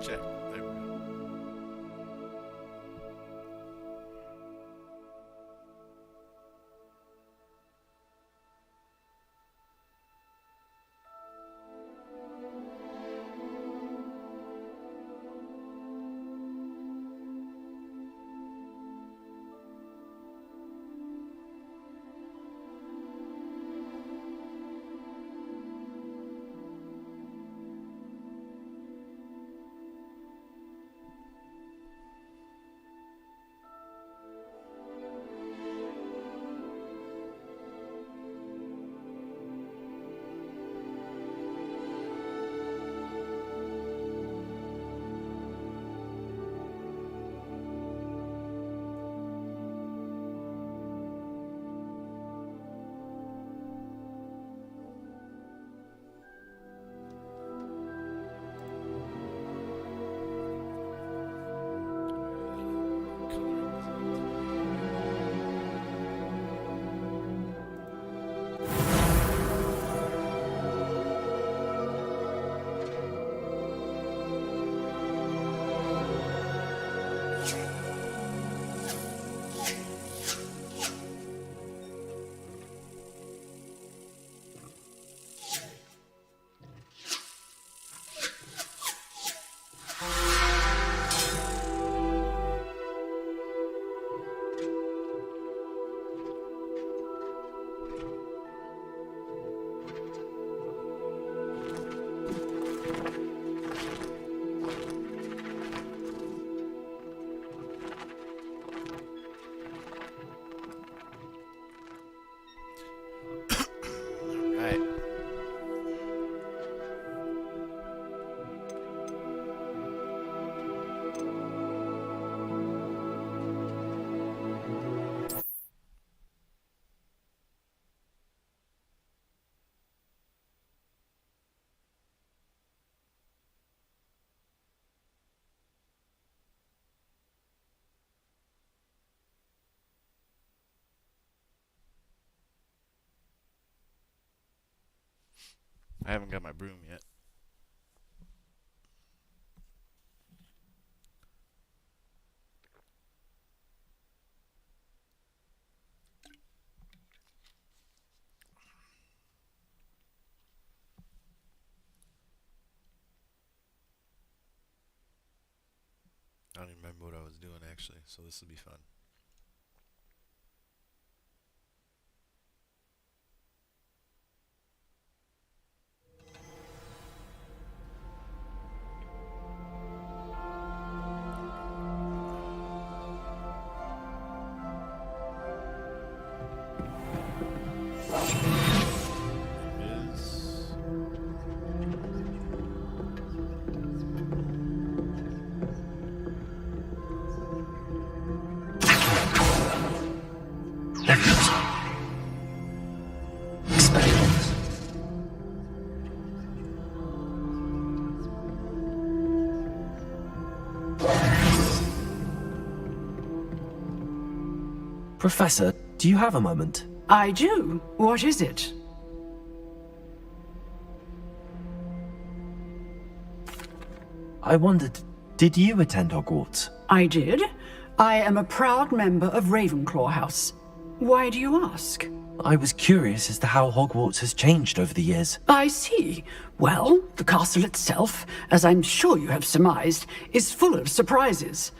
check. There we go. I haven't got my broom yet. I don't even remember what I was doing actually, so this will be fun. Professor, do you have a moment? I do. What is it? I wondered, did you attend Hogwarts? I did. I am a proud member of Ravenclaw House. Why do you ask? I was curious as to how Hogwarts has changed over the years. I see. Well, the castle itself, as I'm sure you have surmised, is full of surprises.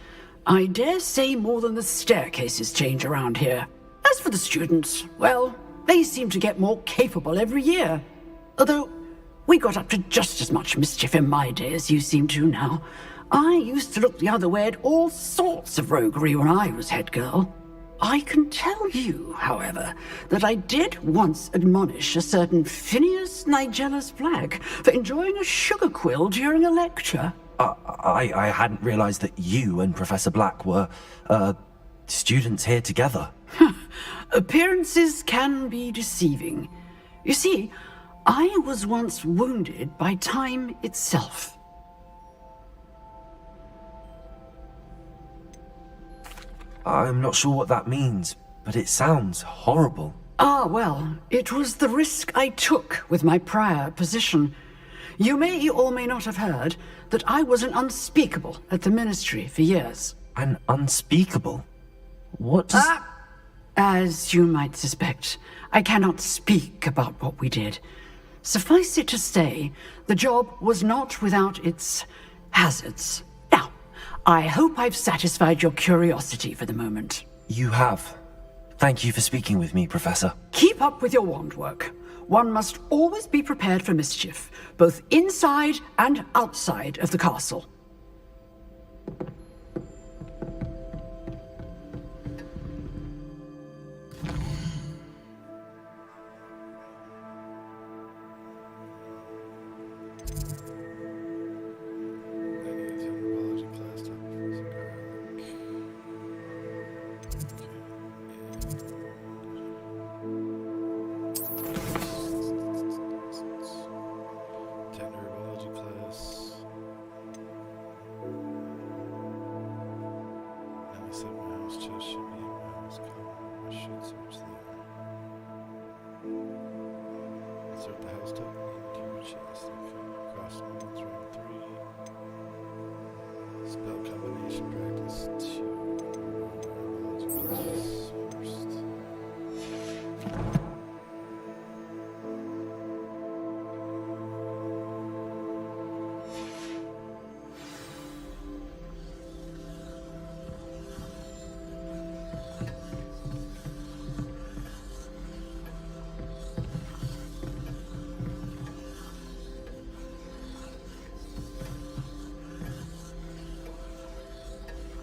I dare say more than the staircases change around here. As for the students, well, they seem to get more capable every year. Although, we got up to just as much mischief in my day as you seem to now. I used to look the other way at all sorts of roguery when I was head girl. I can tell you, however, that I did once admonish a certain Phineas Nigellus Black for enjoying a sugar quill during a lecture. I hadn't realized that you and Professor Black were, students here together. Appearances can be deceiving. You see, I was once wounded by time itself. I'm not sure what that means, but it sounds horrible. Ah, well, it was the risk I took with my prior position. You may or may not have heard that I was an unspeakable at the Ministry for years. An unspeakable? What does... As you might suspect, I cannot speak about what we did. Suffice it to say, the job was not without its hazards. Now, I hope I've satisfied your curiosity for the moment. You have. Thank you for speaking with me, Professor. Keep up with your wand work. One must always be prepared for mischief, both inside and outside of the castle.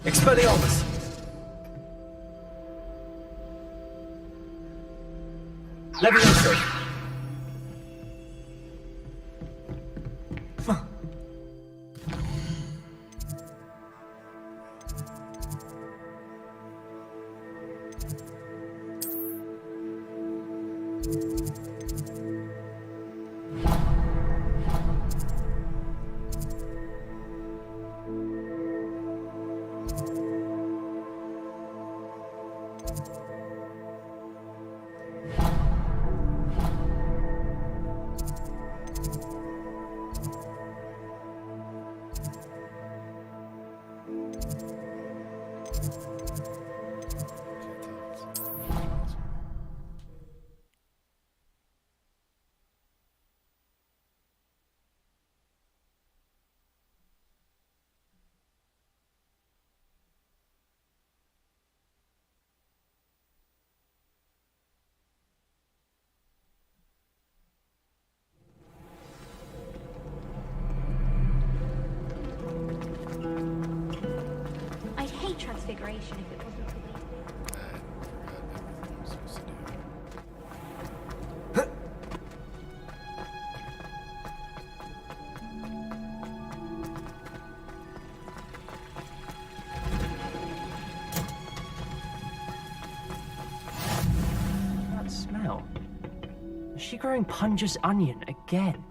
Expelliarmus! Levioso! Transfiguration if it wasn't for these things. I forgot everything I was supposed to do. That smell. Is she growing Punja's onion again?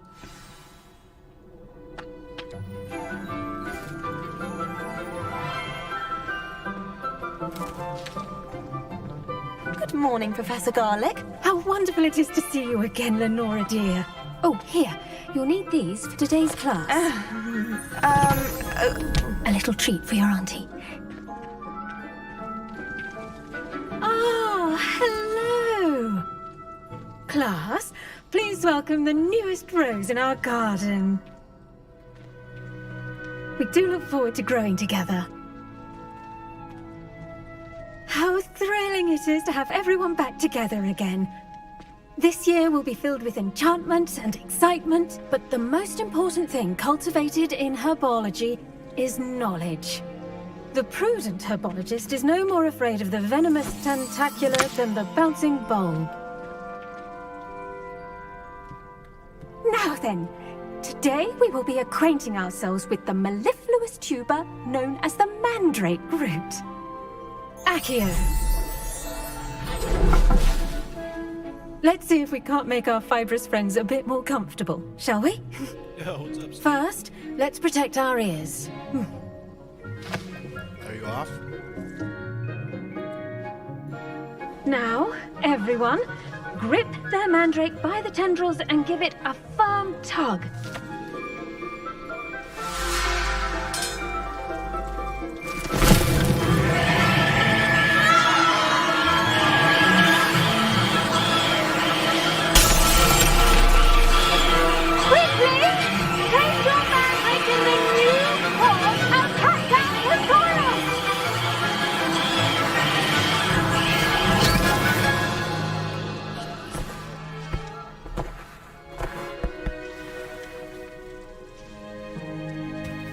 Good morning, Professor Garlick. How wonderful it is to see you again, Lenora dear. Oh, here. You'll need these for today's class. A little treat for your auntie. Oh, hello. Class, please welcome the newest rose in our garden. We do look forward to growing together. How thrilling it is to have everyone back together again. This year will be filled with enchantment and excitement, but the most important thing cultivated in herbology is knowledge. The prudent herbologist is no more afraid of the venomous tentacula than the bouncing bulb. Now then, today we will be acquainting ourselves with the mellifluous tuber known as the mandrake root. Accio. Let's see if we can't make our fibrous friends a bit more comfortable, shall we? Yeah, what's up, Steve? First, let's protect our ears. Are you off? Now, everyone, grip their mandrake by the tendrils and give it a firm tug.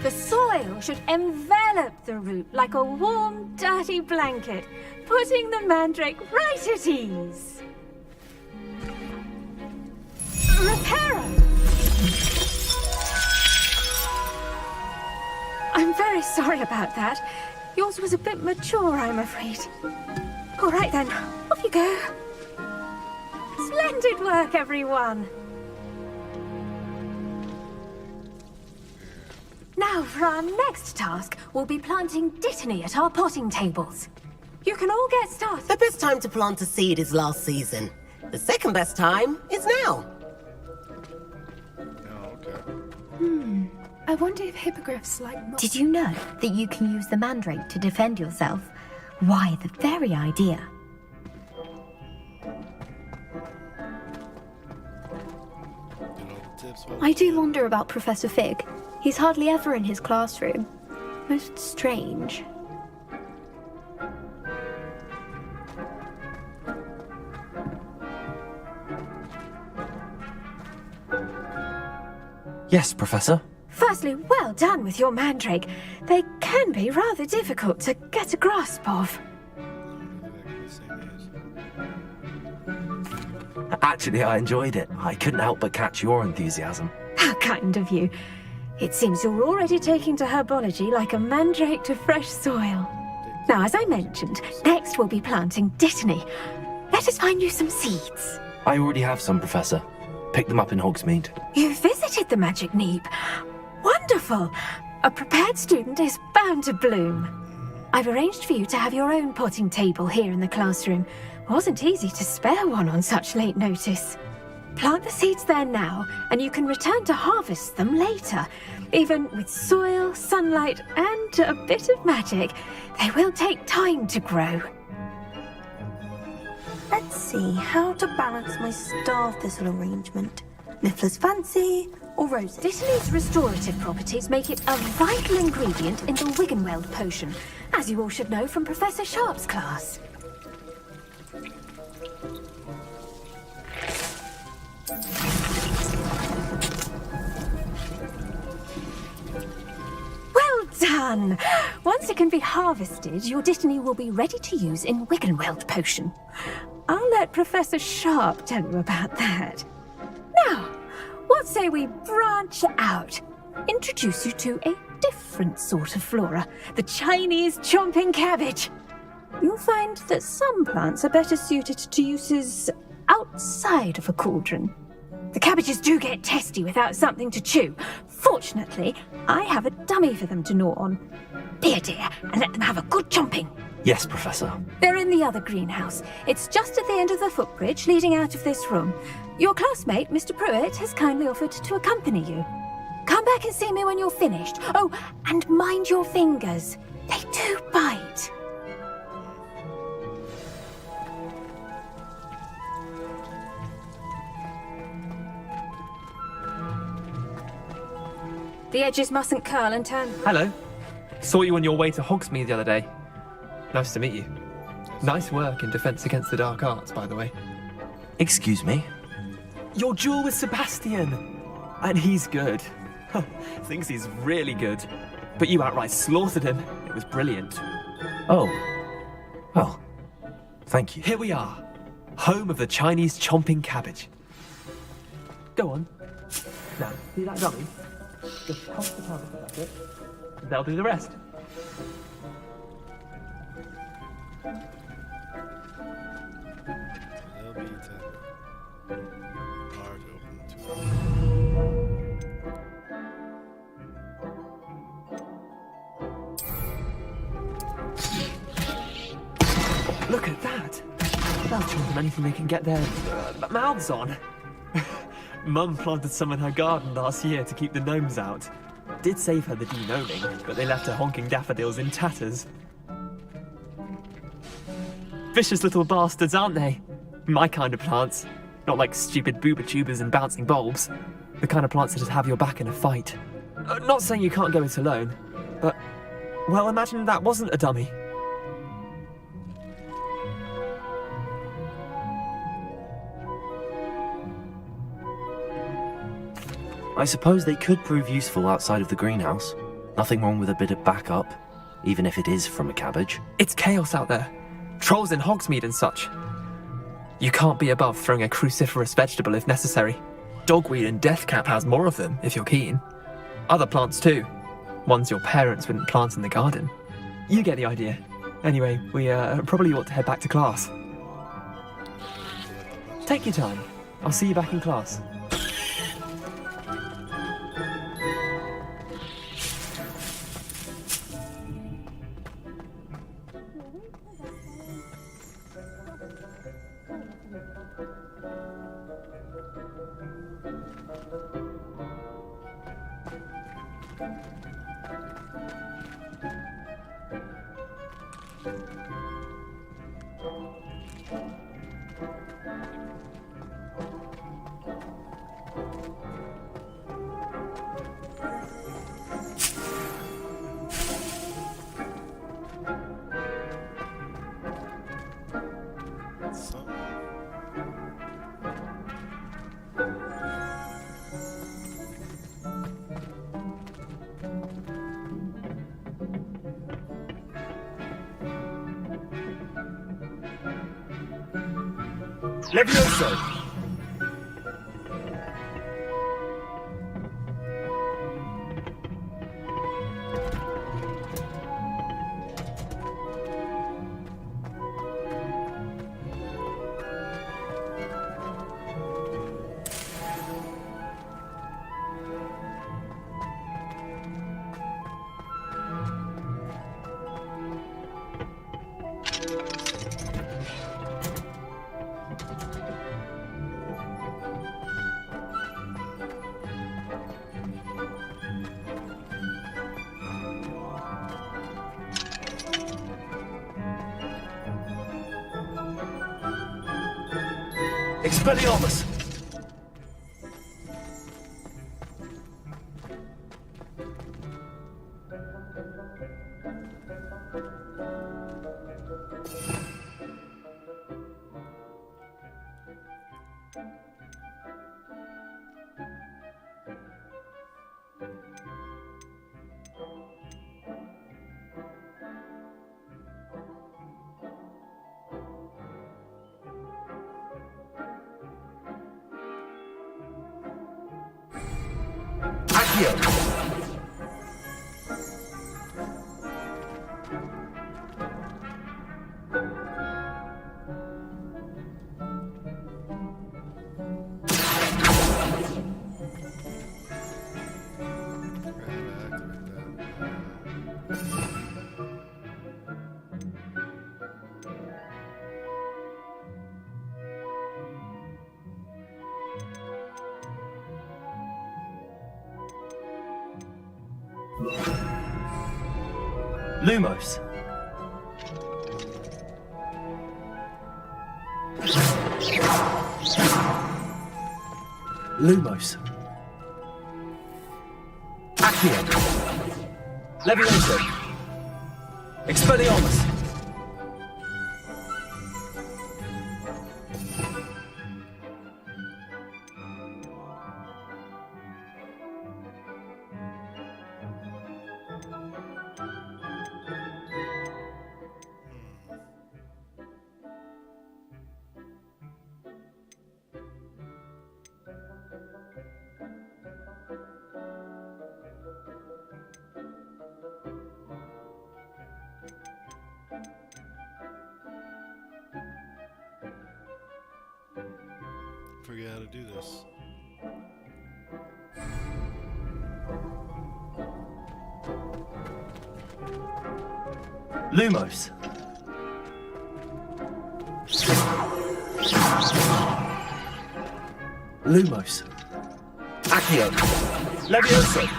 The soil should envelop the root like a warm, dirty blanket, putting the mandrake right at ease. Reparo! I'm very sorry about that. Yours was a bit mature, I'm afraid. All right then, off you go. Splendid work, everyone. Now, for our next task, we'll be planting dittany at our potting tables. You can all get started. The best time to plant a seed is last season. The second best time is now. Oh, okay. I wonder if hippogriffs like... Did you know that you can use the mandrake to defend yourself? Why, the very idea. You know the tips. I do wonder about Professor Fig. He's hardly ever in his classroom. Most strange. Yes, Professor. Firstly, well done with your mandrake. They can be rather difficult to get a grasp of. Actually, I enjoyed it. I couldn't help but catch your enthusiasm. How kind of you. It seems you're already taking to herbology like a mandrake to fresh soil. Now, as I mentioned, next we'll be planting dittany. Let us find you some seeds. I already have some, Professor. Picked them up in Hogsmeade. You visited the Magic Neep. Wonderful! A prepared student is bound to bloom. I've arranged for you to have your own potting table here in the classroom. Wasn't easy to spare one on such late notice. Plant the seeds there now, and you can return to harvest them later. Even with soil, sunlight, and a bit of magic, they will take time to grow. Let's see how to balance my star thistle arrangement. Niffler's fancy or roses? Dittany's restorative properties make it a vital ingredient in the Wiggenweld potion, as you all should know from Professor Sharp's class. Well done! Once it can be harvested, your dittany will be ready to use in Wiggenweld potion. I'll let Professor Sharp tell you about that. Now, what say we branch out? Introduce you to a different sort of flora, the Chinese chomping cabbage. You'll find that some plants are better suited to uses outside of a cauldron. The cabbages do get testy without something to chew. Fortunately, I have a dummy for them to gnaw on. Be a dear and let them have a good chomping. Yes, Professor. They're in the other greenhouse. It's just at the end of the footbridge leading out of this room. Your classmate, Mr. Pruitt, has kindly offered to accompany you. Come back and see me when you're finished. Oh, and mind your fingers. They do bite. The edges mustn't curl and turn. Hello. Saw you on your way to Hogsmeade the other day. Nice to meet you. Nice work in Defense Against the Dark Arts, by the way. Excuse me? Your duel with Sebastian! And he's good. Thinks he's really good. But you outright slaughtered him. It was brilliant. Oh. Well, thank you. Here we are. Home of the Chinese chomping cabbage. Go on. Now, see that dummy? Just toss the cabbage at it. They'll do the rest. They'll be hard to open too. Look at that. They'll chomp on anything they can get their mouths on. Mum planted some in her garden last year to keep the gnomes out. Did save her the de-gnoming, but they left her honking daffodils in tatters. Vicious little bastards, aren't they? My kind of plants. Not like stupid booba tubers and bouncing bulbs. The kind of plants that'd have your back in a fight. Not saying you can't go it alone, but... well, imagine that wasn't a dummy. I suppose they could prove useful outside of the greenhouse. Nothing wrong with a bit of backup, even if it is from a cabbage. It's chaos out there. Trolls in Hogsmeade and such. You can't be above throwing a cruciferous vegetable if necessary. Dogweed and deathcap has more of them, if you're keen. Other plants too. Ones your parents wouldn't plant in the garden. You get the idea. Anyway, we probably ought to head back to class. Take your time. I'll see you back in class. Levioso! Expelliarmus! Lumos. Lumos. Accio. Levioso. Expelliarmus. Forget how to do this. Lumos. Lumos. Accio. Levioso.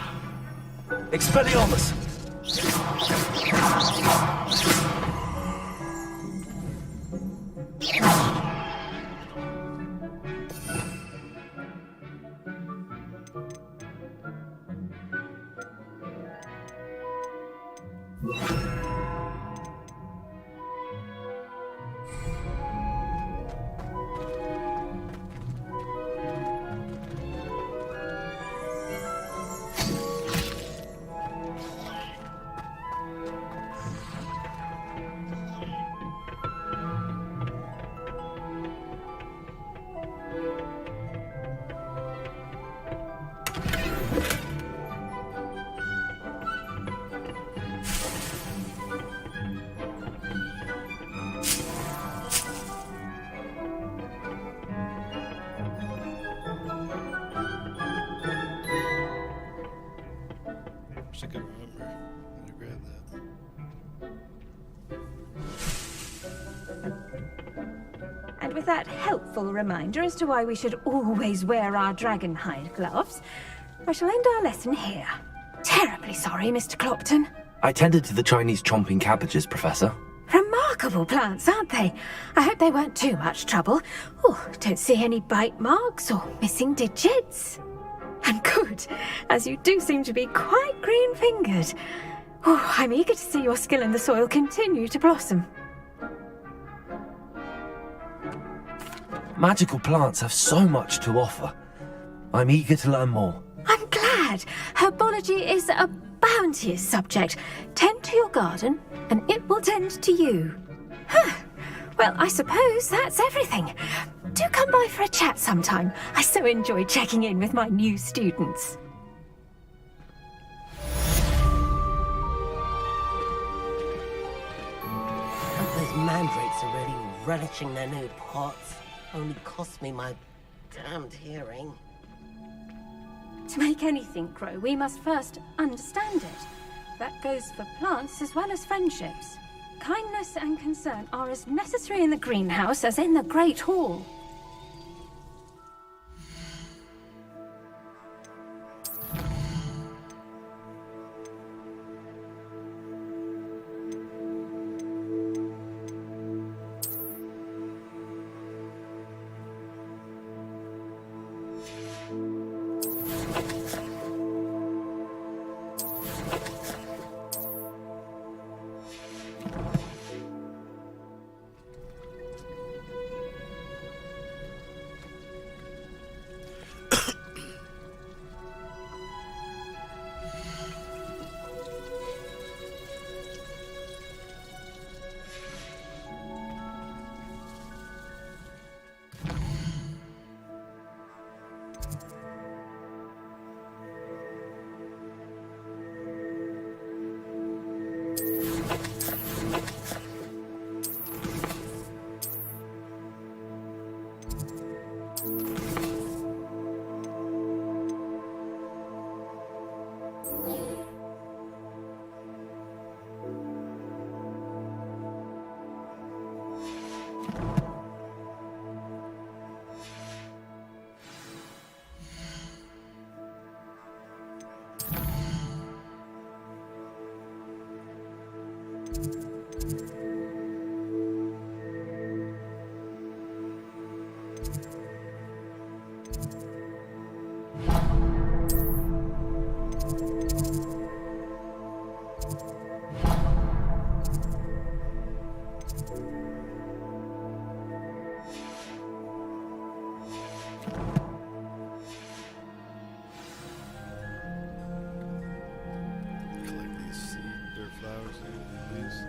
Expelliarmus. wish I could remember. I'm gonna grab that. And with that helpful reminder as to why we should always wear our dragon hide gloves, I shall end our lesson here. Terribly sorry, Mr. Clopton. I tended to the Chinese chomping cabbages, Professor. Remarkable plants, aren't they? I hope they weren't too much trouble. Oh, don't see any bite marks or missing digits. And good, as you do seem to be quite green-fingered. Oh, I'm eager to see your skill in the soil continue to blossom. Magical plants have so much to offer. I'm eager to learn more. I'm glad. Herbology is a bounteous subject. Tend to your garden, and it will tend to you. Huh. Well, I suppose that's everything. Do come by for a chat sometime. I so enjoy checking in with my new students. Hope those mandrakes are really relishing their new pots. Only cost me my damned hearing. To make anything grow, we must first understand it. That goes for plants as well as friendships. Kindness and concern are as necessary in the greenhouse as in the Great Hall. Collect these seed or flowers at least.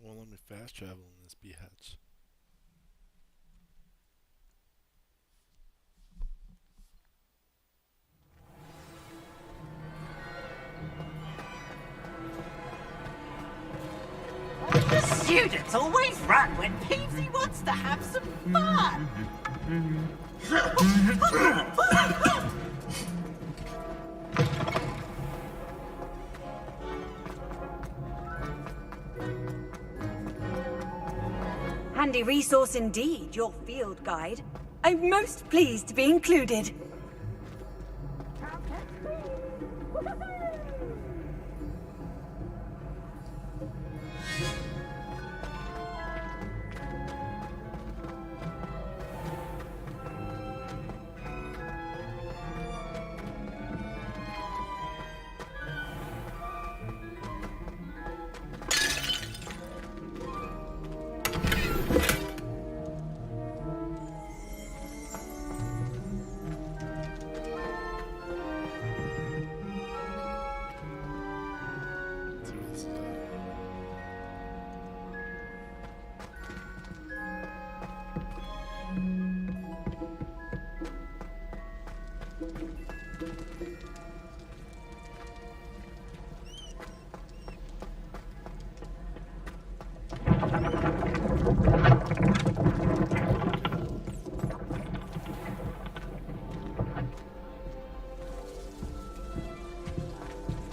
Won't let me fast travel in this biatch. The students always run when Peavsy wants to have some fun. Handy resource indeed, your field guide. I'm most pleased to be included.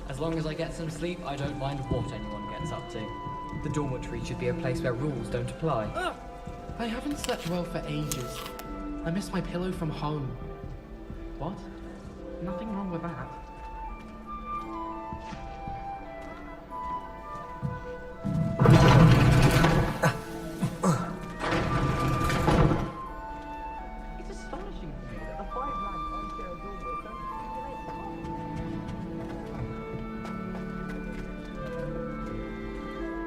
As long as I get some sleep, I don't mind what anyone gets up to. The dormitory should be a place where rules don't apply. I haven't slept well for ages. I miss my pillow from home. What? Nothing wrong with that. It's astonishing to me that the 5 lads I share a dorm with don't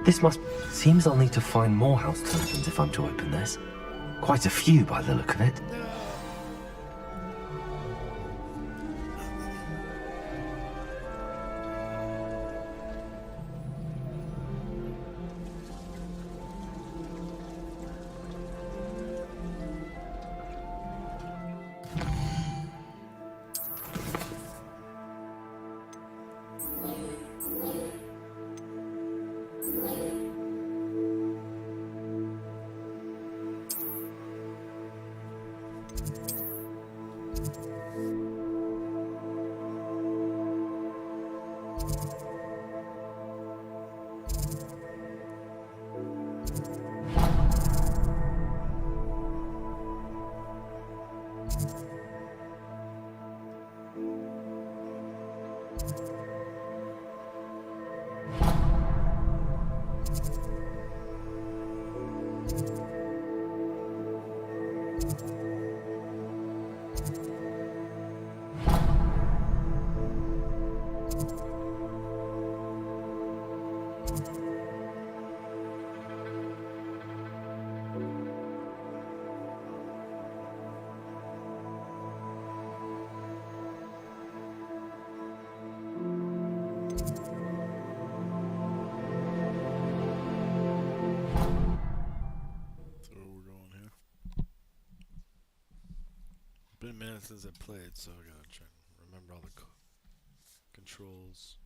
This must... Seems I'll need to find more house tokens if I'm to open this. Quite a few by the look of it. Been a minute since I played, so I gotta try and remember all the controls.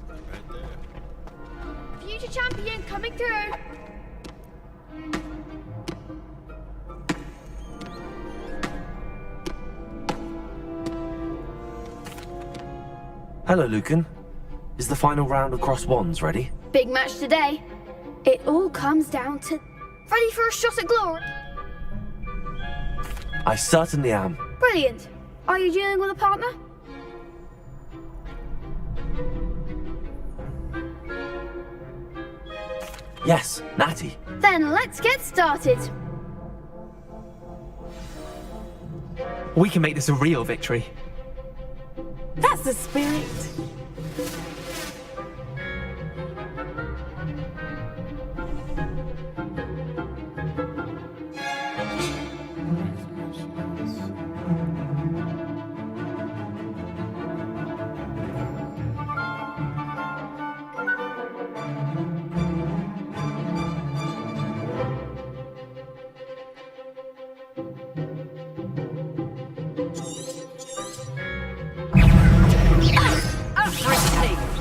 Right there. Future champion coming through. Hello, Lucan. Is the final round of cross wands ready? Big match today. It all comes down to ready for a shot at glory. I certainly am. Brilliant. Are you dealing with a partner? Yes, Natty. Then let's get started. We can make this a real victory. That's the spirit.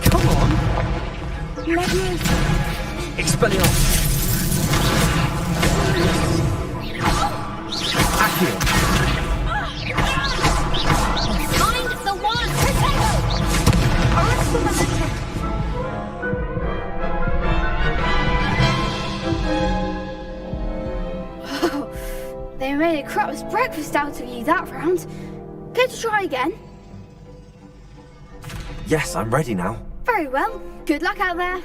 Come on! Expelliarmus! Accio! Find the one! Arrest the momentum! Oh, they made a crap's breakfast out of you that round. Care to try again? Yes, I'm ready now. Very well. Good luck out there.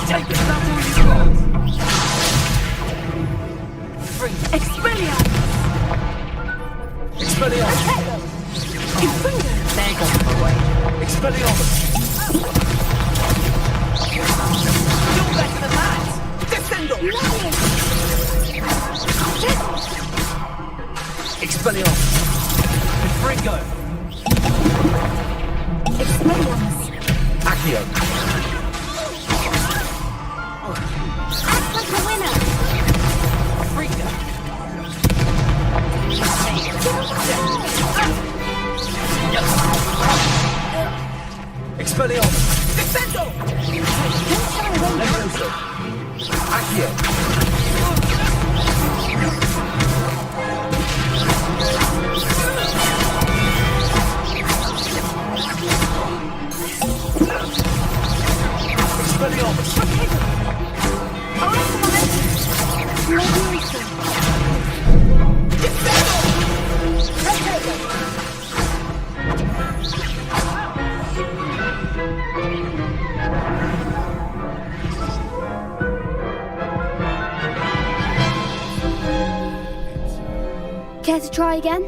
Take it, that's all you got! Expelliarmus! Expelliarmus! There goes my way. Expelliarmus! You're better than that! Descendo! Expelliarmus! Confringo! Expelliarmus! Accio! Act like a winner. Confringo! Expelliarmus! Descendo! Levioso! Accio! Expelliarmus! Care to try again?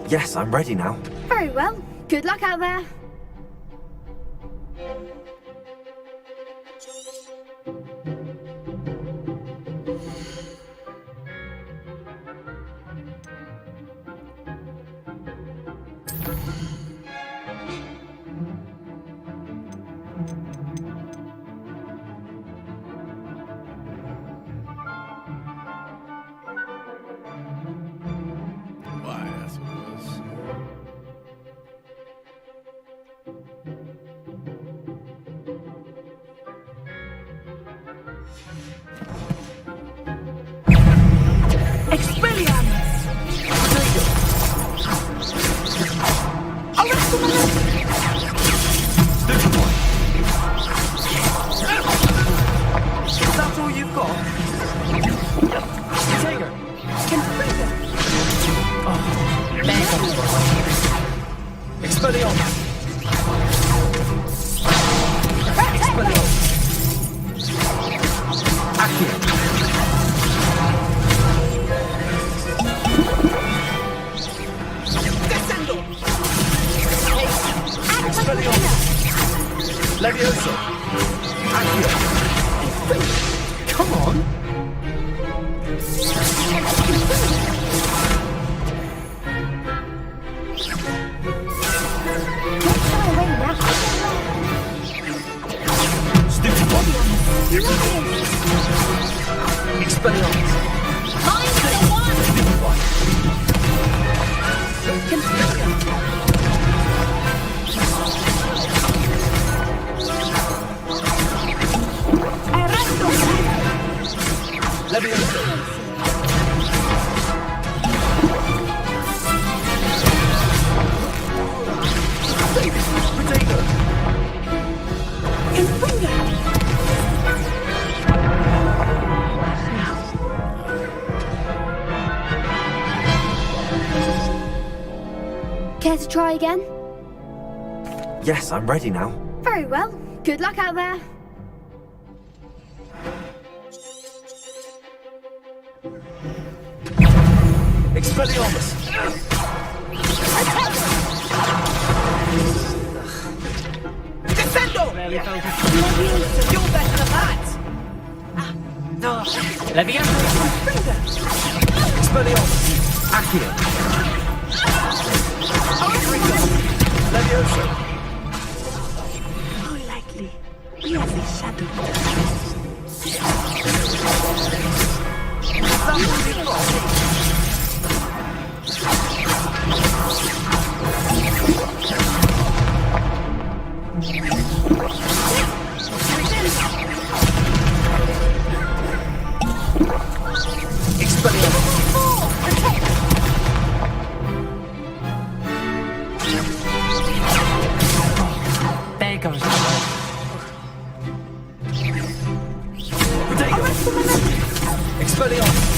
Yes, I'm ready now. Very well. Good luck out there. Why? That's what it was. Expelliarmus! Arrest the momentum! That's all you've got? Take her! Confringo! There goes my way. Expelliarmus! Expelliarmus! Accio! Descendo! Expelliarmus! Levioso! Accio! Come on! Care to try again? Yes, I'm ready now. Very well. Good luck out there. Expelliarmus! Defendo! You're better than that! Leviosa! Expelliarmus! Accio! Leviosa! How likely? He has a shadow. There goes. Expelliarmus!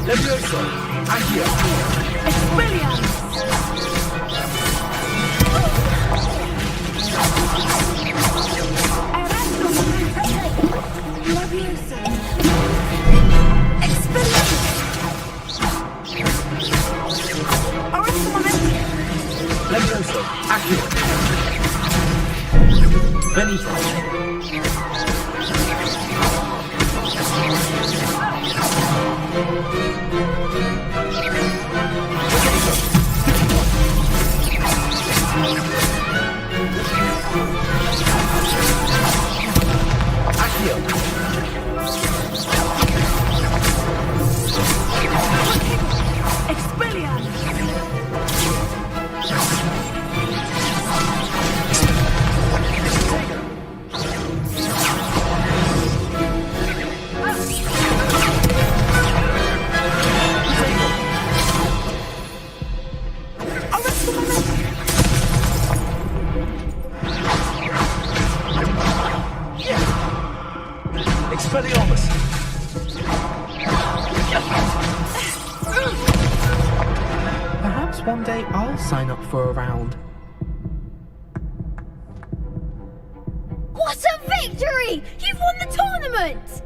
Leviosa! Accio! Leviosa! Accio! Benito! Expelliarmus! Perhaps one day I'll sign up for a round. What a victory! You've won the tournament!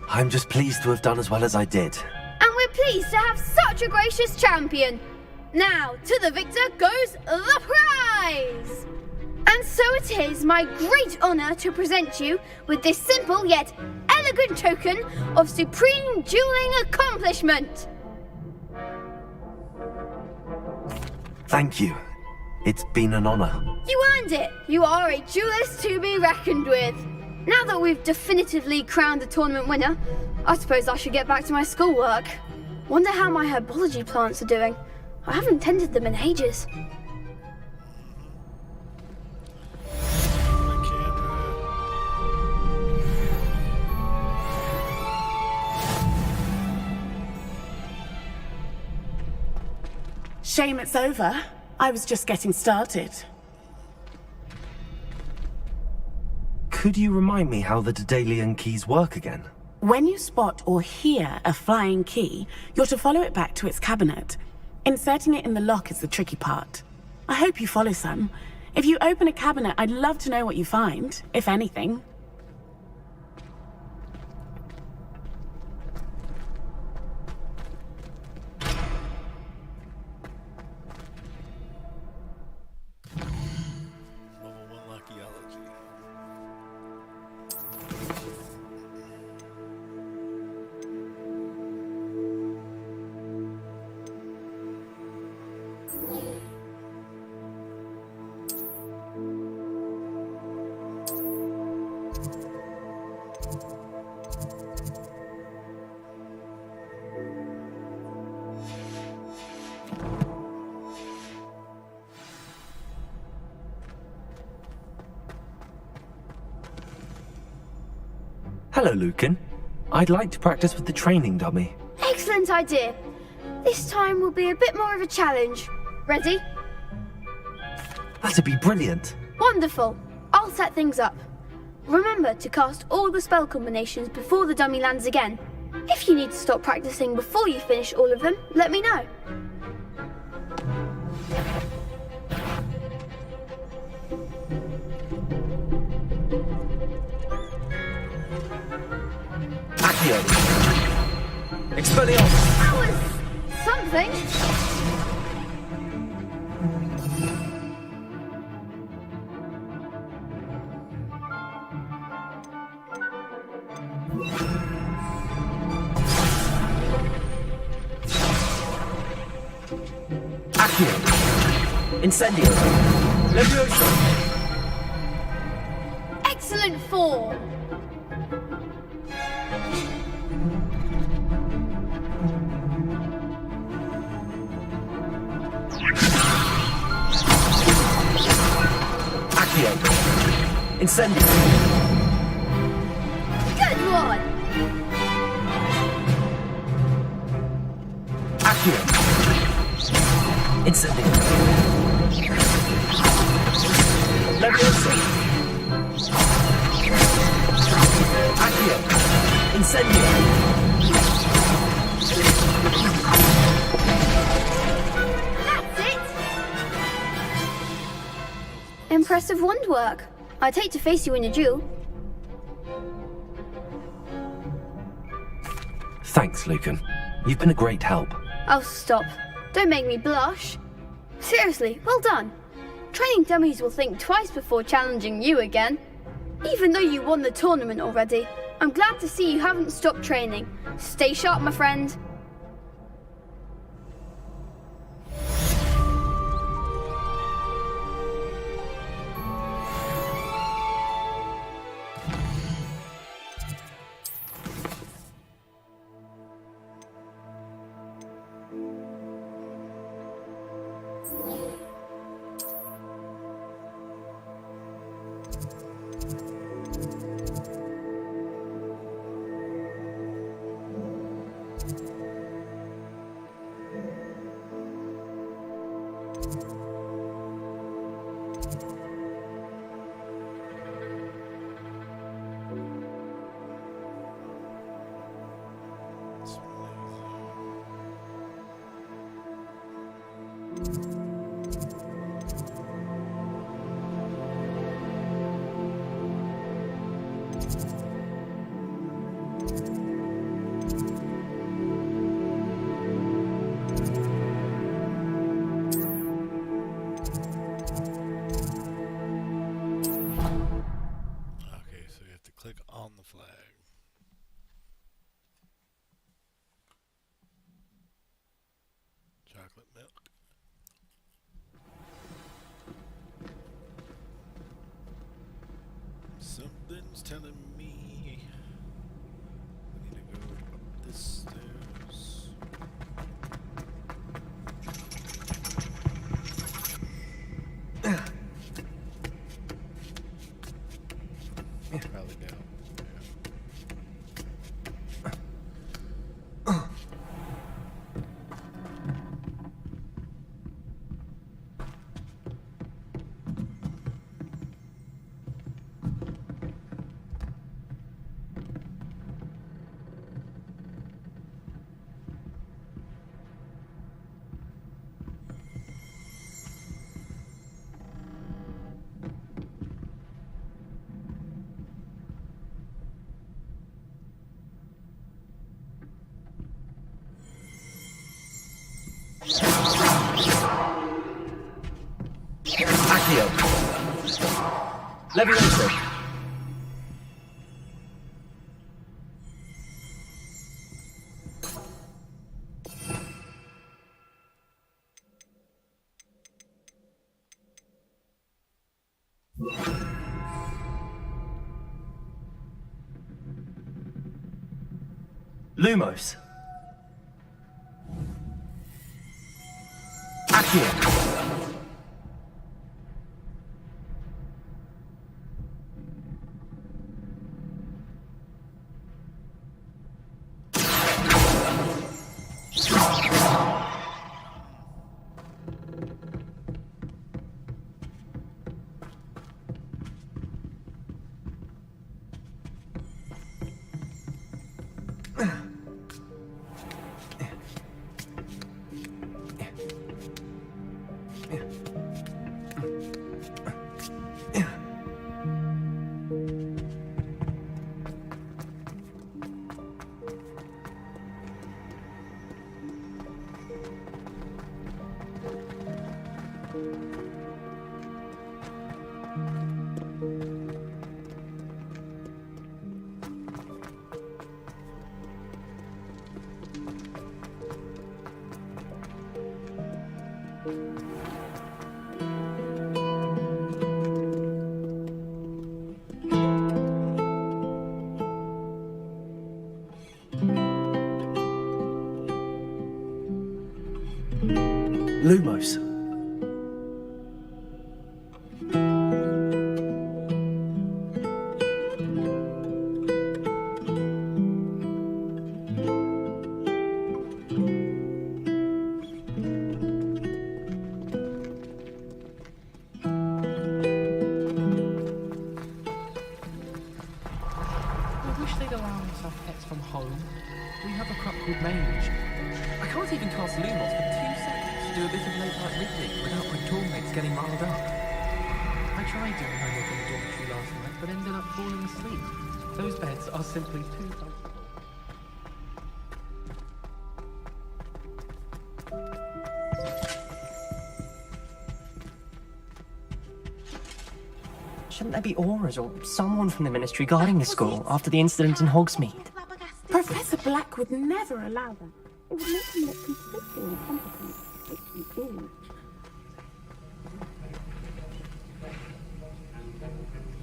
I'm just pleased to have done as well as I did. And we're pleased to have such a gracious champion. Now, to the victor goes the prize! And so it is my great honour to present you with this simple yet elegant token of supreme dueling accomplishment. Thank you. It's been an honour. You earned it. You are a duelist to be reckoned with. Now that we've definitively crowned the tournament winner, I suppose I should get back to my schoolwork. Wonder how my herbology plants are doing. I haven't tended them in ages. Shame it's over. I was just getting started. Could you remind me how the Daedalian keys work again? When you spot or hear a flying key, you're to follow it back to its cabinet. Inserting it in the lock is the tricky part. I hope you follow some. If you open a cabinet, I'd love to know what you find, if anything. Hello, Lucan. I'd like to practice with the training dummy. Excellent idea. This time will be a bit more of a challenge. Ready? That'd be brilliant. Wonderful. I'll set things up. Remember to cast all the spell combinations before the dummy lands again. If you need to stop practicing before you finish all of them, let me know. That was something. Accio. Incendio. Levioso. Excellent form. Accio. Incendio. Good one. Accio. Incendio. Levioso. Accio. Incendio. That's it. Impressive wand work. I'd hate to face you in a duel. Thanks, Lucan. You've been a great help. Oh, stop. Don't make me blush. Seriously, well done. Training dummies will think twice before challenging you again. Even though you won the tournament already, I'm glad to see you haven't stopped training. Stay sharp, my friend. Okay, so you have to click on the flag. Chocolate milk. Something's telling me I need to go up this stairs. Probably down. Accio. Levioso. Lumos. Accio. Lumos. I wish they'd allow us to have pets from home. We have a crop called Mange. I can't even cast Lumos for 2 seconds to do a bit of late-night reading without my toolmates getting riled up. I tried doing homework in the dormitory last night, but ended up falling asleep. Those beds are simply too comfortable. Shouldn't there be auras or someone from the ministry guarding the school after the incident in Hogsmeade? Professor Black would never allow that. It would make him look completely incompetent, which he is.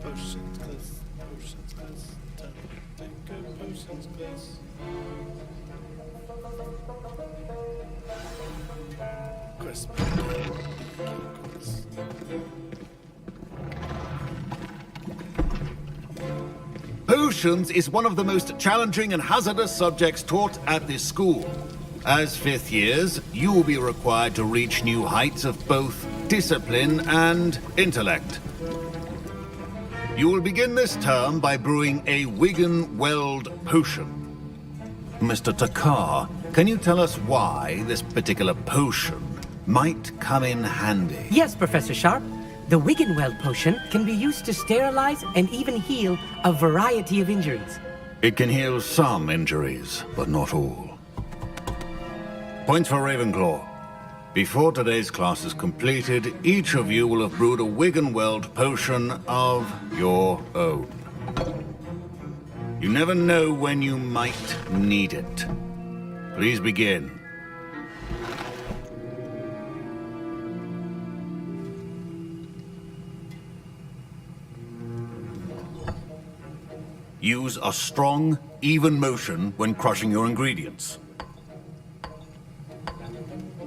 Potions, please. Potions, please. Take go potions, please. Crisp. Potions is one of the most challenging and hazardous subjects taught at this school. As 5th years, you will be required to reach new heights of both discipline and intellect. You will begin this term by brewing a Wigan-Weld potion. Mr. Takar, can you tell us why this particular potion might come in handy? Yes, Professor Sharp. The Wigan-Weld potion can be used to sterilize and even heal a variety of injuries. It can heal some injuries, but not all. Points for Ravenclaw. Before today's class is completed, each of you will have brewed a Wigan-Weld potion of your own. You never know when you might need it. Please begin. Use a strong, even motion when crushing your ingredients.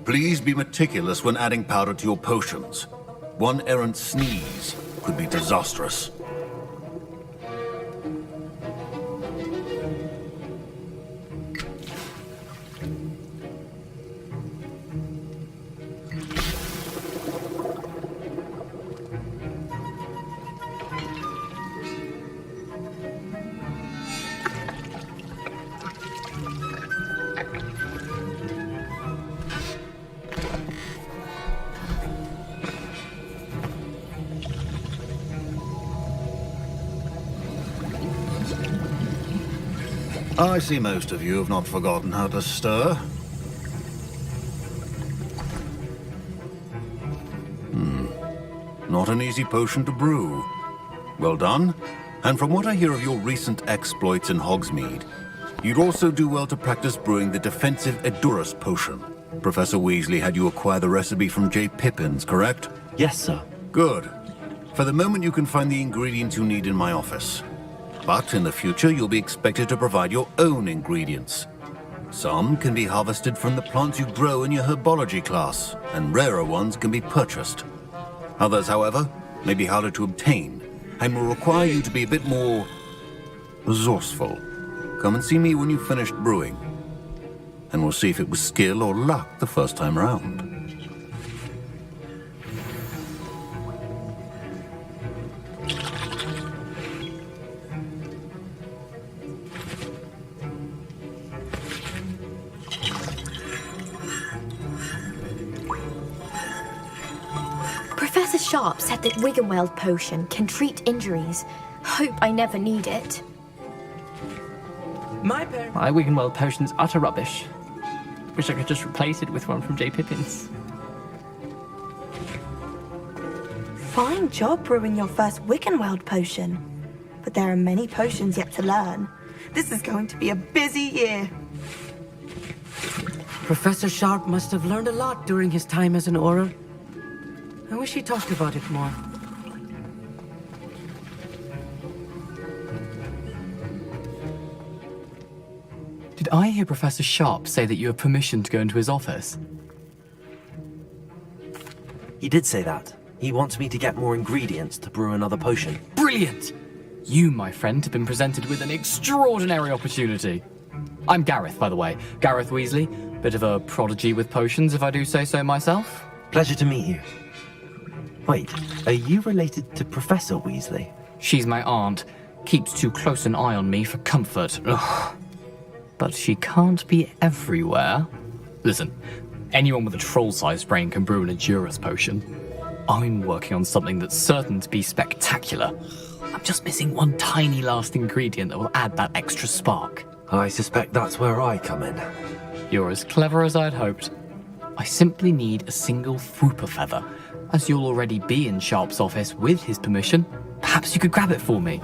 Please be meticulous when adding powder to your potions. One errant sneeze could be disastrous. I see most of you have not forgotten how to stir. Not an easy potion to brew. Well done. And from what I hear of your recent exploits in Hogsmeade, you'd also do well to practice brewing the defensive Edurus potion. Professor Weasley had you acquire the recipe from J. Pippin's, correct? Yes, sir. Good. For the moment, you can find the ingredients you need in my office. But in the future, you'll be expected to provide your own ingredients. Some can be harvested from the plants you grow in your herbology class, and rarer ones can be purchased. Others, however, may be harder to obtain, and will require you to be a bit more resourceful. Come and see me when you've finished brewing, and we'll see if it was skill or luck the first time round. Professor Sharp said that Wigan-Weld potion can treat injuries. Hope I never need it. My Wigan-Weld potion's utter rubbish. Wish I could just replace it with one from J. Pippin's. Fine job brewing your first Wigan-Weld potion. But there are many potions yet to learn. This is going to be a busy year. Professor Sharp must have learned a lot during his time as an Auror. I wish he talked about it more. Did I hear Professor Sharp say that you have permission to go into his office? He did say that. He wants me to get more ingredients to brew another potion. Brilliant! You, my friend, have been presented with an extraordinary opportunity. I'm Gareth, by the way. Gareth Weasley. Bit of a prodigy with potions, if I do say so myself. Pleasure to meet you. Wait, are you related to Professor Weasley? She's my aunt. Keeps too close an eye on me for comfort. Ugh. But she can't be everywhere. Listen, anyone with a troll-sized brain can brew an Edurus potion. I'm working on something that's certain to be spectacular. I'm just missing one tiny last ingredient that will add that extra spark. I suspect that's where I come in. You're as clever as I'd hoped. I simply need a single Fwooper feather. As you'll already be in Sharp's office with his permission, perhaps you could grab it for me.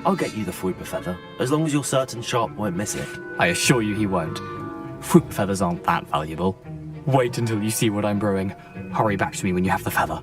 I'll get you the Fwooper feather, as long as you're certain Sharp won't miss it. I assure you he won't. Fwooper feathers aren't that valuable. Wait until you see what I'm brewing. Hurry back to me when you have the feather.